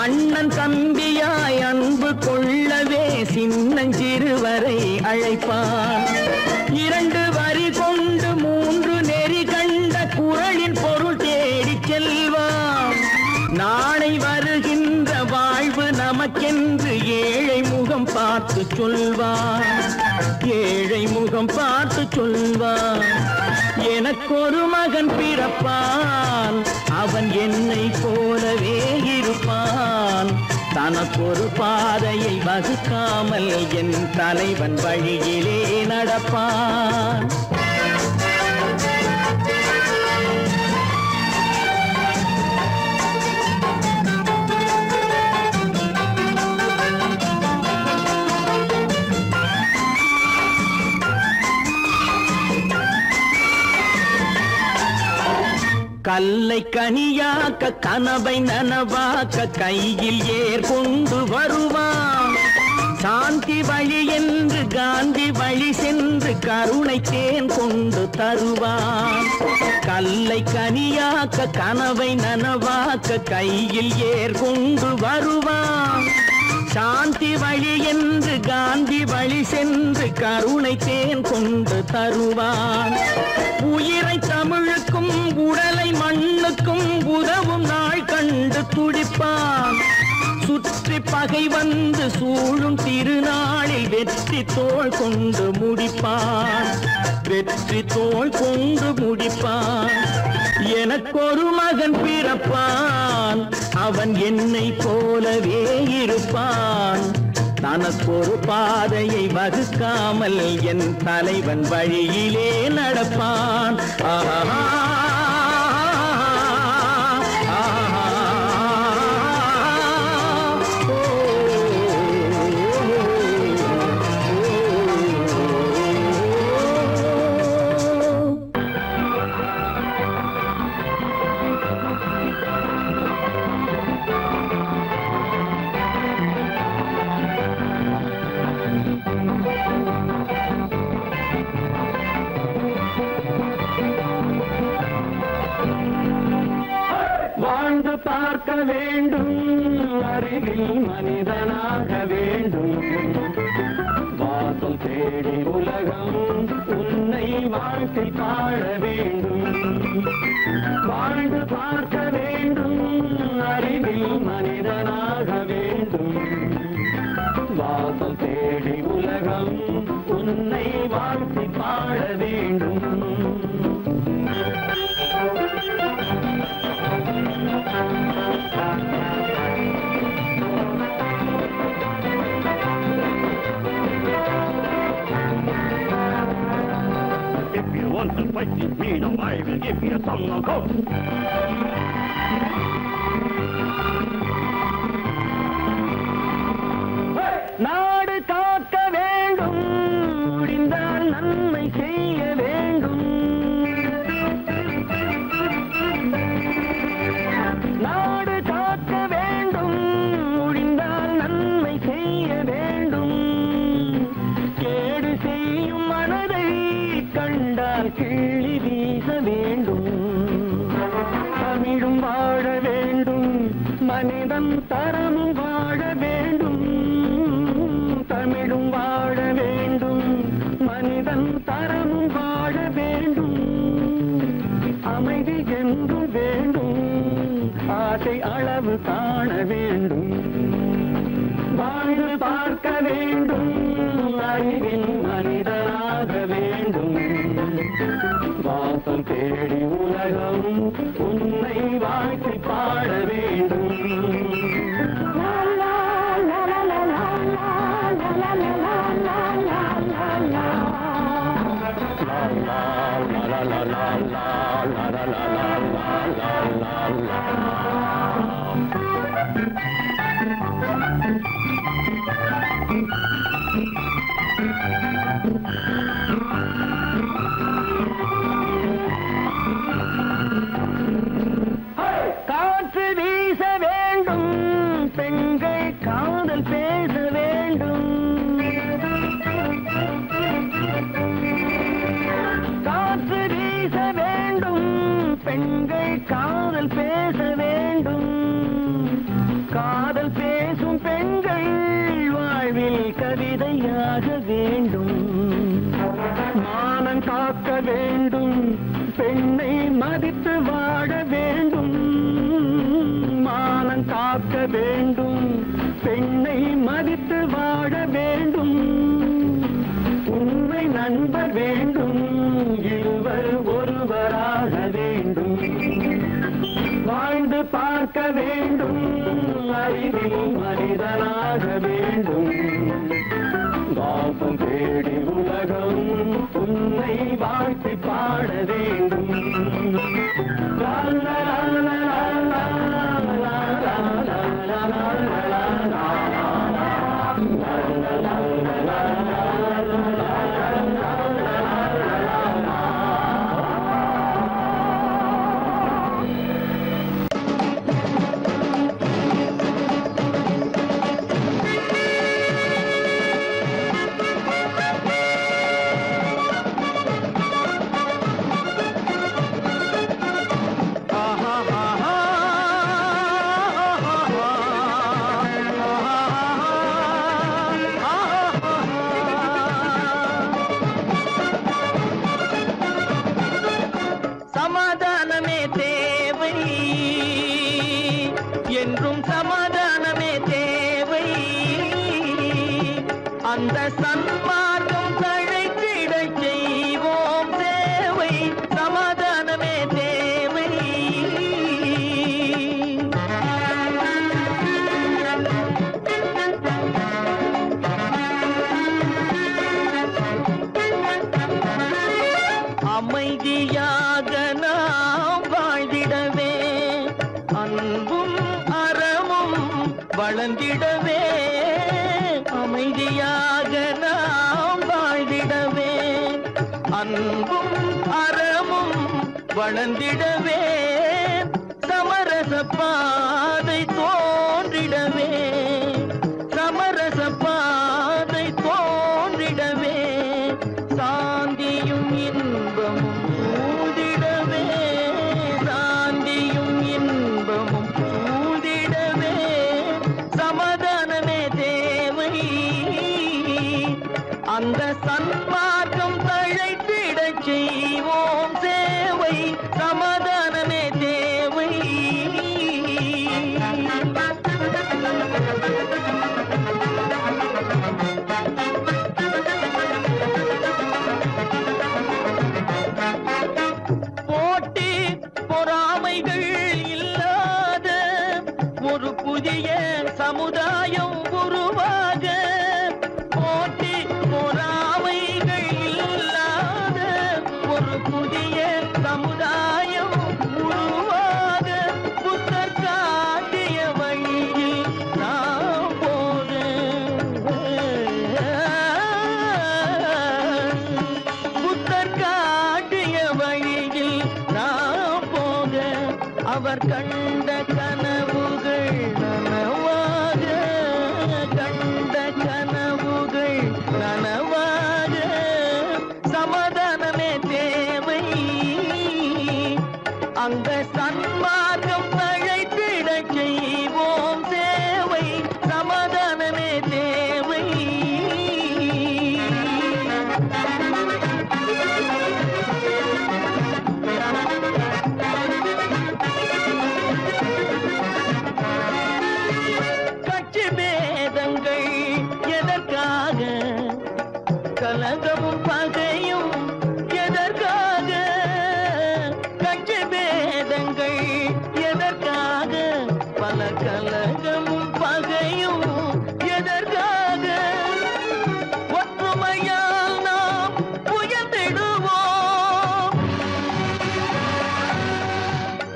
D: அண்ணன் தம்பியாய் அன்பு கொள்ளவே சின்னஞ்சிறுவரை அழைப்பான் இரண்டு வரி கொண்டு மூன்று நெறி கண்ட குறளின் பொருள் தேடி செல்வான் நாளை வருகின்ற வாழ்வு நமக்கென்று ஏழை முகம் பார்த்து சொல்வான் ஏழை முகம் பார்த்து சொல்வான் எனக்கொரு மகன் பிறப்பான் அவன் என்னை போலவே இருப்பான் தனக்கொரு பாதையை வகுக்காமல் என் தலைவன் வழியிலே நடப்பான் கல்லை கனியாக்க கனவை நனவாக்க கையில் ஏற்கொண்டு வருவான் சாந்தி வழி என்று காந்தி வழி சென்று கருணை தேன் கொண்டு தருவான் கல்லை கனியாக்க கனவை நனவாக்க கையில் ஏற்கொண்டு வருவான் சாந்தி வழி என்று காந்தி வழி சென்று கருணை தேன் கொண்டு தருவான் உயிரை தமிழுக்கும் உடலை மண்ணுக்கும் உதவும் நாள் கண்டு துடிப்பான் சுற்றி பகை வந்து சூழும் திருநாளில் வெற்றி தோள் கொண்டு முடிப்பான் வெற்றி தோள் கொண்டு முடிப்பான் எனக்கொரு மகன் பிறப்பான் அவன் என்னை போலவே இருப்பான் தனக்கொரு பாதையை வகுக்காமல் என் தலைவன் வழியிலே நடப்பான் ஆஹா
C: வாழ்ந்து பார்க்க வேண்டும் அறிவில் மனிதனாக வேண்டும் வாசல் தேடி உலகம் உன்னை வாழ்க்கை பாட வேண்டும் வாழ்ந்து பார்க்க வேண்டும் அறிவில் மனிதனாக வேண்டும் வாசல் தேடி உலகம் உன்னை வாழ்க்கை பாட வேண்டும் If you want to fight this freedom, I will give you a song of hope. நாடு காக்க வேண்டும் முடிந்தால் நன்மை செய்ய வேண்டும் நாடு காக்க வேண்டும் முடிந்தால் நன்மை செய்ய வேண்டும் கேடு செய்யும் மனதை கண்டால் கிள்ளி வீச வேண்டும் தமிழும் வாழ வேண்டும் மனிதன் தரமும் வாழ வேண்டும் தமிழும் வாழ வேண்டும் மனிதன் தரமும் வாழ வேண்டும் அமைதி என்று வேண்டும் ஆசை அளவு காண வேண்டும் வாழ்ந்து பார்க்க வேண்டும் அறிவின் மனிதனாக வேண்டும் கவிதையாக வேண்டும். மானம் காக்க வேண்டும், பெண்ணை மதித்து வாழ வேண்டும். மானம் காக்க வேண்டும், பெண்ணை மதித்து வாழ வேண்டும். உண்மை நண்பர் வேண்டும், இருவர் ஒருவராக வேண்டும். வாழ்ந்து பார்க்க வேண்டும், அறிவில் மனிதனாக வேண்டும். வாசம் தேடி உலகம் உன்னை வாழ்த்தி பாட வேண்டும். லா லா லா லா லா லா லா லா லா லா லா.
D: சமாதானமே தேவை என்றும் சமாதானமே தேவை. அந்த சன்மார்க்கம் தழைத்திட செய்வோம் சேவை. சமாதானமே தேவை. அமைதியாக நாம் வாழ்ந்திடவே, அன்பும் அறமும் வளர்ந்திடவே. அமைதியாக நாம் வாழ்ந்திடவே, அன்பும் அறமும் வளர்ந்திடவே. சமரச பாதை தோன்றிடவே, சமரச பாதை தோன்றிடவே. சாந்தியும் இன்பமும் சூழ்ந்திடவே, சாந்தியும் இன்பமும் சூழ்ந்திடவே. சமாதானமே தேவை. அந்த சன்மார்க்கம் தழைத்திட செய்வோம் சேவை. சமாதானமே தேவை. போட்டி பொறாமைகள் இல்லாத ஒரு புதிய சமுதாயம் உருவாக. போட்டி பொறாமைகள் இல்லாத ஒரு புதிய சமுதாயம் உருவாக. புத்தர் காட்டிய வழியில் நாம் போக, புத்தர் காட்டிய வழியில் நாம் போக. அவர் கண்ட கனவுகள் நனவாக, கண்ட கனவுகள் நனவாக. சமாதானமே தேவை. அந்த சன்மார்க்கம் தழைத்திட செய்வோம் சேவை. சமாதானமே தேவை. கட்சி பேதங்கள் எதற்காக, கலகமும் பகையும் எதற்காக. கட்சி பேதங்கள் எதற்காக, பல கலகமும் பகையும் எதற்காக. ஒற்றுமையால் நாம் உயர்ந்திடுவோம்,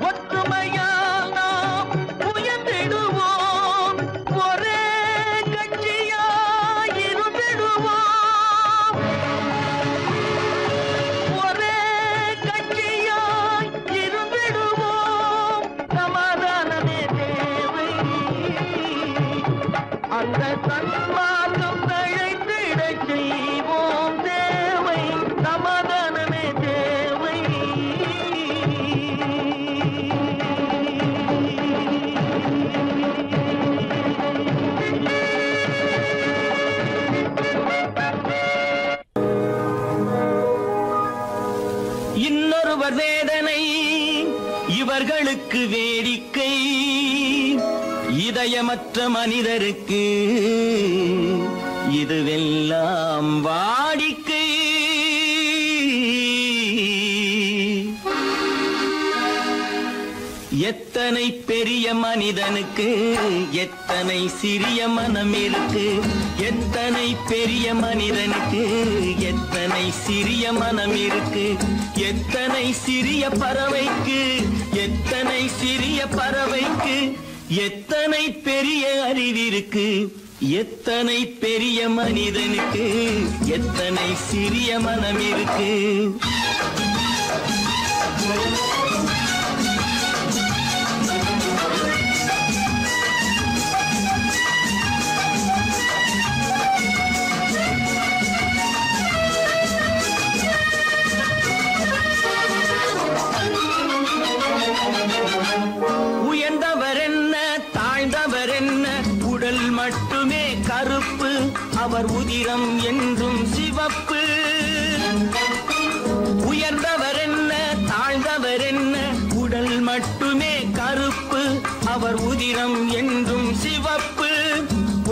D: ஒற்றுமையால் நாம் உயர்ந்திடுவோம். ஒரே கட்சியாய் இருந்திடுவோம், ஒரே கட்சியாய் இருந்திடுவோம். சமாதானமே தேவை. அந்த சன்மார்க்கம் தழைத்திட செய்வோம் தேவை. சமாதானமே தேவை.
C: ஒருவர் வேதனை இவர்களுக்கு வேடிக்கை, இதயமற்ற மனிதருக்கு இதுவெல்லாம் வாடிக்கை. எத்தனை பெரிய மனிதனுக்கு எத்தனை சிறிய மனம் இருக்கு, எத்தனை பெரிய மனிதனுக்கு எத்தனை சிறிய மனம் இருக்கு, எத்தனை சிறிய பறவைக்கு எத்தனை சிறிய பறவைக்கு எத்தனை பெரிய அறிவிருக்கு, எத்தனை பெரிய மனிதனுக்கு எத்தனை சிறிய மனம் இருக்கு. உயர்ந்தவர் என்ன தாழ்ந்தவர் என்ன, உடல் மட்டுமே கருப்பு, அவர் உதிரம் என்றும் சிவப்பு. உயர்ந்தவர் என்ன தாழ்ந்தவர் என்ன, உடல் மட்டுமே கருப்பு, அவர் உதிரம் என்றும் சிவப்பு.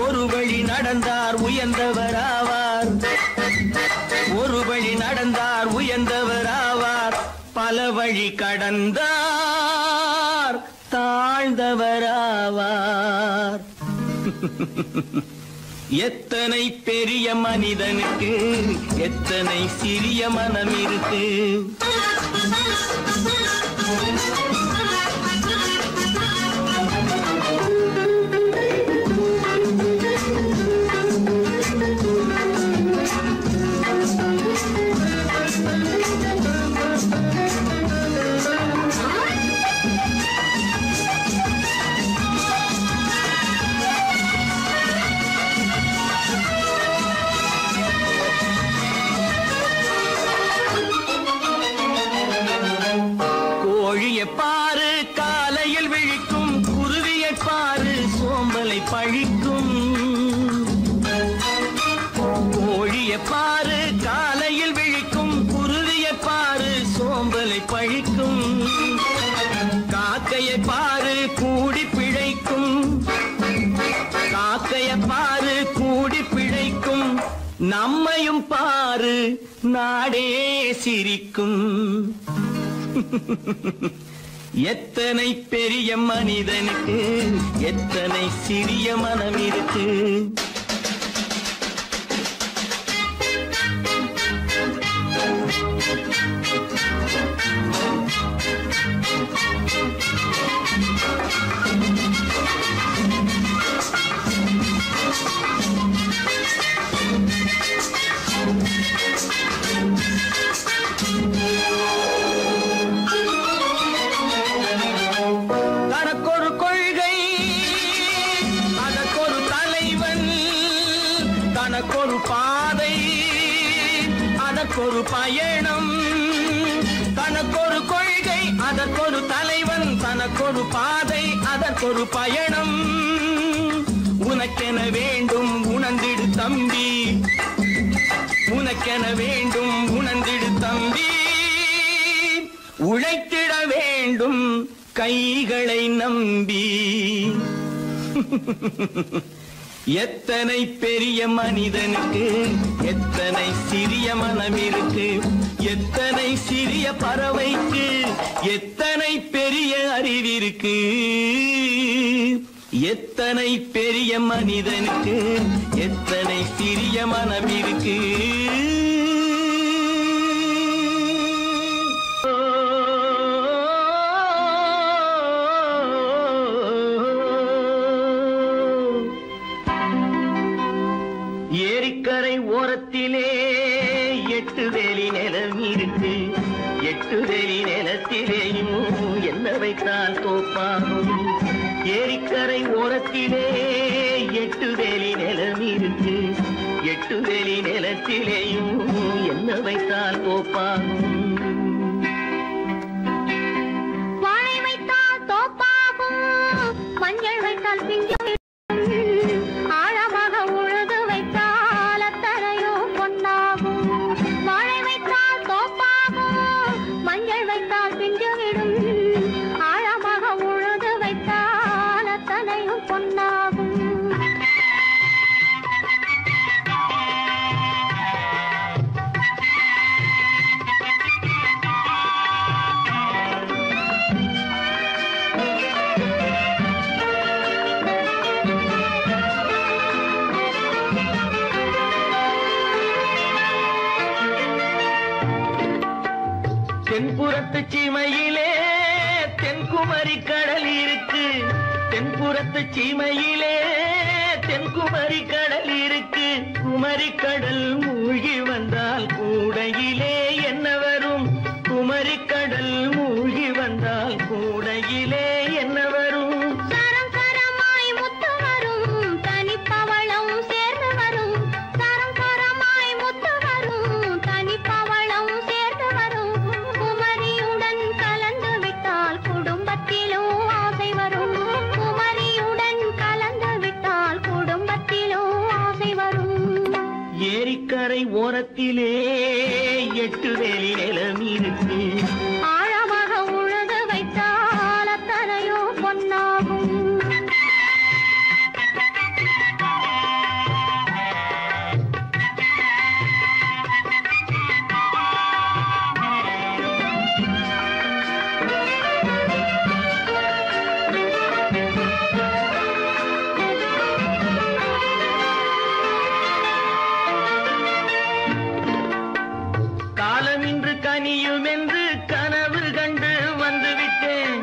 C: ஒரு வழி நடந்தார் உயர்ந்தவர் ஆவார், ஒரு வழி நடந்தார் உயர்ந்தவர் ஆவார், பல வழி கடந்தார் தாழ்ந்தவராவார். எத்தனை பெரிய மனிதனுக்கு எத்தனை சிறிய மனம் இருக்கு. பாரு காலையில் விழிக்கும், குருவியை பாரு சோம்பலை பழிக்கும். கோழியை பாரு காலையில் விழிக்கும், குருவியை பாரு சோம்பலை பழிக்கும். காக்கையை பாரு கூடி பிழைக்கும், காக்கையை பாரு கூடி பிழைக்கும். நம்மையும் பாரு நாடே சிரிக்கும். எத்தனை பெரிய மனிதனுக்கு எத்தனை சிறிய மனம் இருக்கு. தனக்கொரு கொள்கை அதற்கொரு தலைவன், தனக்கொரு பாதை அதற்கொரு பயணம். தனக்கொரு கொள்கை அதற்கொரு தலைவன், தனக்கொரு பாதை அதற்கொரு பயணம். உனக்கென வேண்டும் உணர்ந்திடு தம்பி, உனக்கென வேண்டும் உணர்ந்திடு தம்பி. உழைத்திட வேண்டும் கைகளை நம்பி. எத்தனை பெரிய மனிதனுக்கு எத்தனை சிறிய மனம் இருக்கு, எத்தனை சிறிய பறவைக்கு எத்தனை பெரிய அறிவிருக்கு, எத்தனை பெரிய மனிதனுக்கு எத்தனை சிறிய மனம் இருக்கு. ஏரிக்கரை ஓரத்திலே 8 வேலி நிலம் இருக்கு, 8 வேலி நிலத்திலேயும் என்ன வைத்தால் தோப்பாகும். ஏரிக்கரை ஓரத்திலே 8 வேலி நிலம் இருக்கு, 8 வேலி நிலத்திலேயும் என்ன வைத்தால் தோப்பாகும்.
E: வாழை வைத்தால் தோப்பாகும், மஞ்சள் வைத்தால் பிஞ்சு, ஆழமாக உழுது வைத்தால் அத்தனையோ பொன்னாகும். வாழை வைத்தால் தோப்பாகும், மஞ்சள்
C: தென்புறத்து சீமையிலே தென்குமரி கடல் இருக்கு. தென்புறத்து சீமையிலே தென்குமரி கடல் இருக்கு. குமரி கடல் மூழ்கி வந்தால் கூடையிலே என்ன வரும்? குமரி கடல் மூழ்கி வந்தால் கூடையிலே என்ன வரும்?
E: சரம் சரமாய் முத்து வரும் தனிப்பவளம் சேர்ந்து வரும். சரம் சரமாய் முத்து வரும் தனிப்பவளம் சேர்ந்து வரும். குமரியுடன் கலந்து விட்டால் குடும்பத்திலும் ஆசை வரும். குமரியுடன் கலந்து விட்டால் குடும்பத்திலும் ஆசை வரும்.
C: ஏரிக்கரை ஓரத்திலே 8 வேலி நிலம் இருக்கு.
E: ஆழமாக உழுது வைத்தால் அத்தனையோ பொன்னாகும்.
C: காலமின்று கனியும் என்று கனவு கண்டு வந்துவிட்டேன்.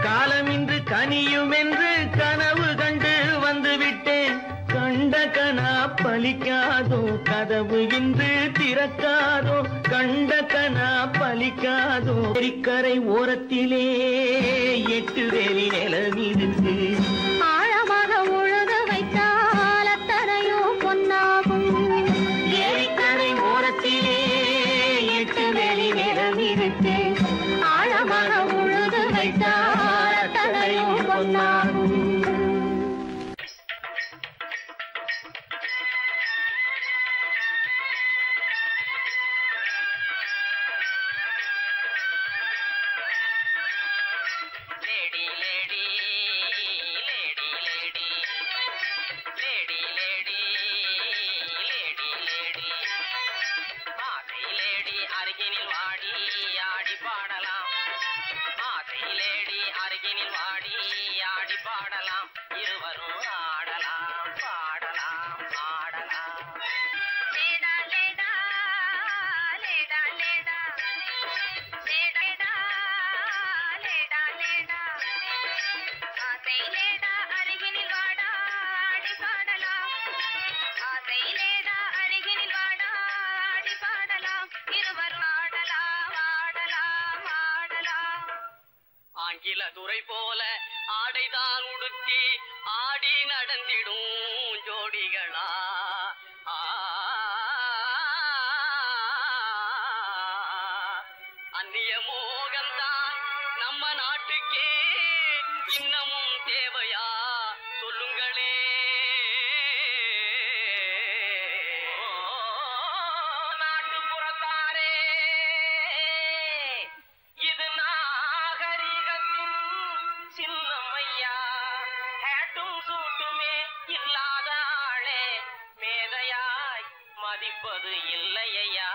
C: காலமின்று கனியும் என்று கனவு கண்டு வந்துவிட்டேன். கண்ட கனா பலிக்காதோ கதவு இன்று திறக்காதோ. கண்ட கனா பலிக்காதோ. ஏரிக்கரை ஓரத்திலே 8 வேலி நிலம் இருக்கு.
E: ஆழமாக உழுது வைத்தால் அத்தனையோ பொன்னாகும்.
C: ஏரிக்கரை ஓரத்திலே 8 வேலி நிலம் இருக்கு.
E: ஆழமாக உழுது வைத்தால் அத்தனையோ பொன்னாகும்.
B: Lady lady lady lady lady lady lady lady ஆசை லேடி அருகினில் வாடி ஆடி பாடலாம். ஆசை லேடி அருகினில் வாடி ஆடி பாடலாம். இருவரும் ஆடலாம் பாடலாம் ஆடலாம். லேடா லேடா லேடா லேடா லேடா லேடா லேடா ஆசை லேடா அருகினில் வாடா ஆடி பாடலாம். ஆசை லேடா அருகினில் வாடா ஆடி பாடலாம். இருவரும் ஆடலாம் ஆடலாம் ஆடலாம். ஆங்கில துறை போல ஆடைதான் உடுத்தி ஆடி நடந்திடும் ஜோடிகளா. அந்நிய மோகம்தான் நம்ம நாட்டுக்கே இன்னமும் தேவையா சொல்லுங்களே. நாட்டுப்புறத்தாரே இது நாகரிகத்தின் சின்னமையா. ஹேட்டும் சூட்டுமே இல்லாத ஆளே மேதையாய் மதிப்பது இல்லையா.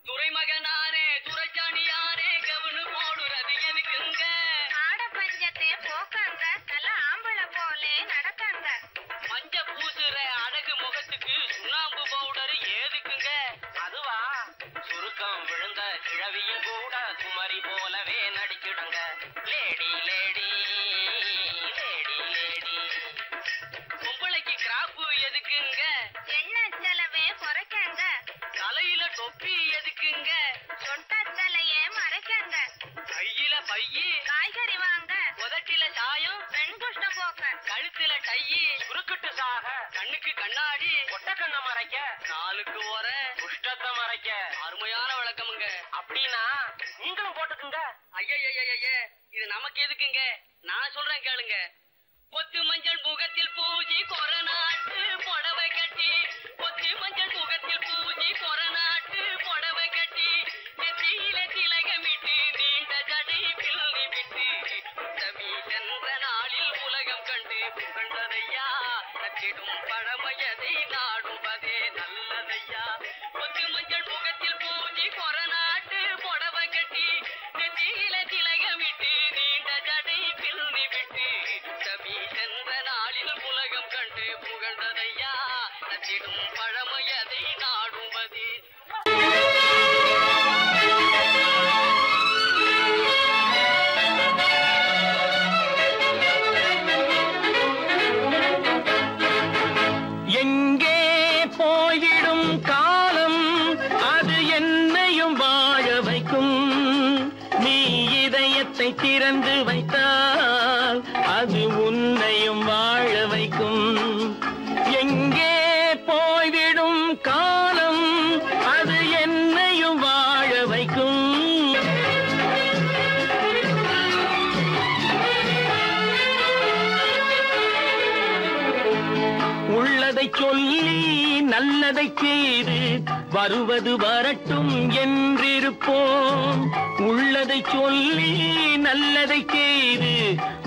B: துறைமகனாரே துரைச்சாணியாரே கவனு போடுறது எதுக்குங்க?
E: ஆட பஞ்சத்தை போக்காங்க நல்ல ஆம்பளை போலே நடக்காங்க.
B: மஞ்ச பூசுற அழகு முகத்துக்கு சுண்ணாம்பு பவுடர் ஏதுக்குங்க? அதுவா சுருக்கம் விழுந்த கிழவியும் கூட குமரி போலவே நடிச்சிடுங்க. லேடி லேடி லேடி லேடி பொம்பளைக்கு கிராப்பு எதுக்குங்க?
E: எண்ணெய் செலவே குறைக்கங்க.
B: தலையில தொப்பி எதுக்குங்க?
E: சொட்ட தலையே மறைக்கங்க.
B: கையில பையி
E: காய்கறி வாங்க.
B: உதட்டில சாயம்
E: பெண் குஷ்டம் போக்க.
B: கழுத்துல டையி சுருக்கிட்டு சாக. கண்ணுக்கு கண்ணாடி ஒட்ட கண்ண மறைக்க. நாளுக்கு ஒர குஷ்டத்தை மறைக்க. அருமையான விளக்கமுங்க. அப்படின்னா நீங்களும் போட்டுக்குங்க. ஐயய்யய்ய இது நமக்கு எதுக்குங்க? நான் சொல்றேன் கேளுங்க. பொத்து மஞ்சள் முகத்தில் பூஜி கொரநாட்டு புடவை கட்டி. பொத்து மஞ்சள் முகத்தில் பூஜி கொரநாட்டு புடவை கட்டி. நெத்தியில திலகமிட்டு நீண்ட ஜடை பிள்ளி விட்டு. உத்தமி சென்ற நாளில் உலகம் கண்டு புகழ்ந்ததையா. நச்சிடும் பழமையதை நாடுவதே நல்லதையா. பொத்து மஞ்சள் முகத்தில் பூஜி கொரநாட்டு புடவை கட்டி. நெத்தியில திலகமிட்டு நீண்ட ஜடை பிள்ளி விட்டு. உத்தமி சென்ற நாளில் உலகம் கண்டு புகழ்ந்ததையா. நச்சிடும் பழமையதை நாடுவதே
C: திறந்து வைத்தால் அது உன்னையும் வாழ வைக்கும். எங்கே போய்விடும் காலம் அது என்னையும் வாழ வைக்கும். உள்ளதை சொல்லி நல்லதை செய்து வருவது வரட்டும் என்றிருப்போம். உள்ளதை சொல்லி நல்லதை செய்து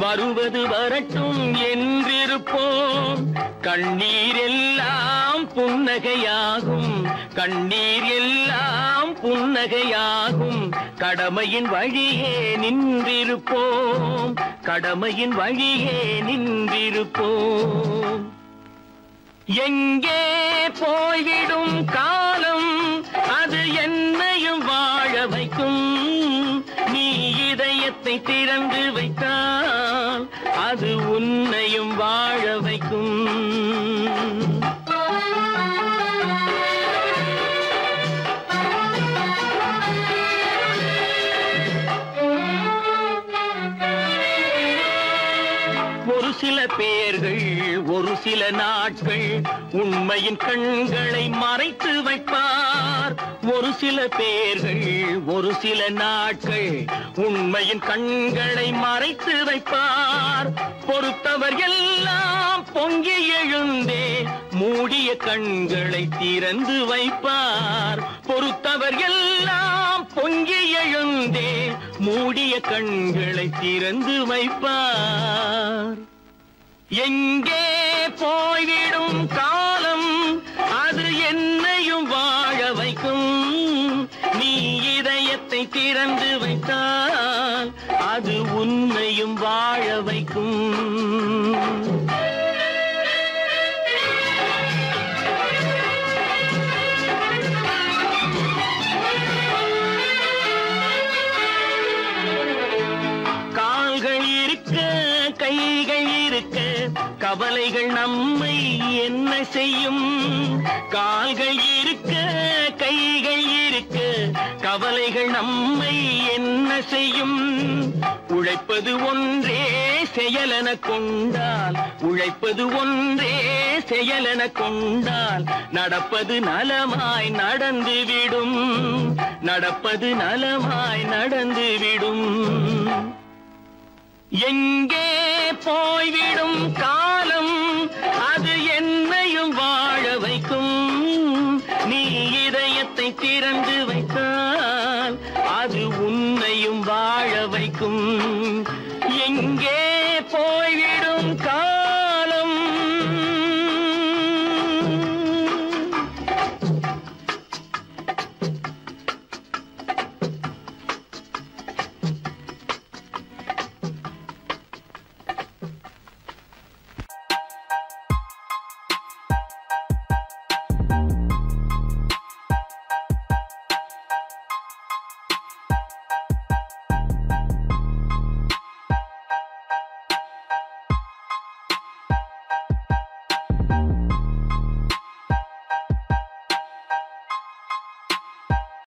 C: வருவது வரட்டும் என்றிருப்போம். கண்ணீர் எல்லாம் புன்னகையாகும், கண்ணீர் எல்லாம் புன்னகையாகும். கடமையின் வழியே நின்றிருப்போம், கடமையின் வழியே நின்றிருப்போம். எங்கே போய்விடும் காலம் அது என்னையும் வாழ வைக்கும். நீ இதயத்தை திறந்து வைத்தால் அது உன்னையும் வாழ வைக்கும். ஒரு சில பேர்கள் ஒரு சில நாட்கள் உண்மையின் கண்களை மறைத்து வைப்பார். ஒரு சில பேர்கள் ஒரு சில நாட்கள் உண்மையின் கண்களை மறைத்து வைப்பார். பொறுத்தவர் எல்லாம் பொங்கி எழுந்தே மூடிய கண்களை திறந்து வைப்பார். பொறுத்தவர் எல்லாம் பொங்கி எழுந்தே மூடிய கண்களை திறந்து வைப்பார். எங்கே போய்விடும் காலம் அது என்னையும் வாழ வைக்கும். நீ இதயத்தை திறந்து வைத்தால் அது உன்னையும் வாழ வைக்கும். கால்கள் இருக்க கைகள் இருக்க கவலைகள் நம்மை என்ன செய்யும். கால்கள் இருக்க கைகள் இருக்க கவலைகள் நம்மை என்ன செய்யும். உழைப்பது ஒன்றே செயலென கொண்டால், உழைப்பது ஒன்றே செயலென கொண்டால் நடப்பது நலமாய் நடந்துவிடும், நடப்பது நலமாய் நடந்துவிடும். எங்கே போய்விடும் காலம் அது என்னையும் வாழ வைக்கும். நீ இதயத்தை திறந்து வைத்தால் அது உன்னையும் வாழ வைக்கும். எங்கே போய்விடும் காலம்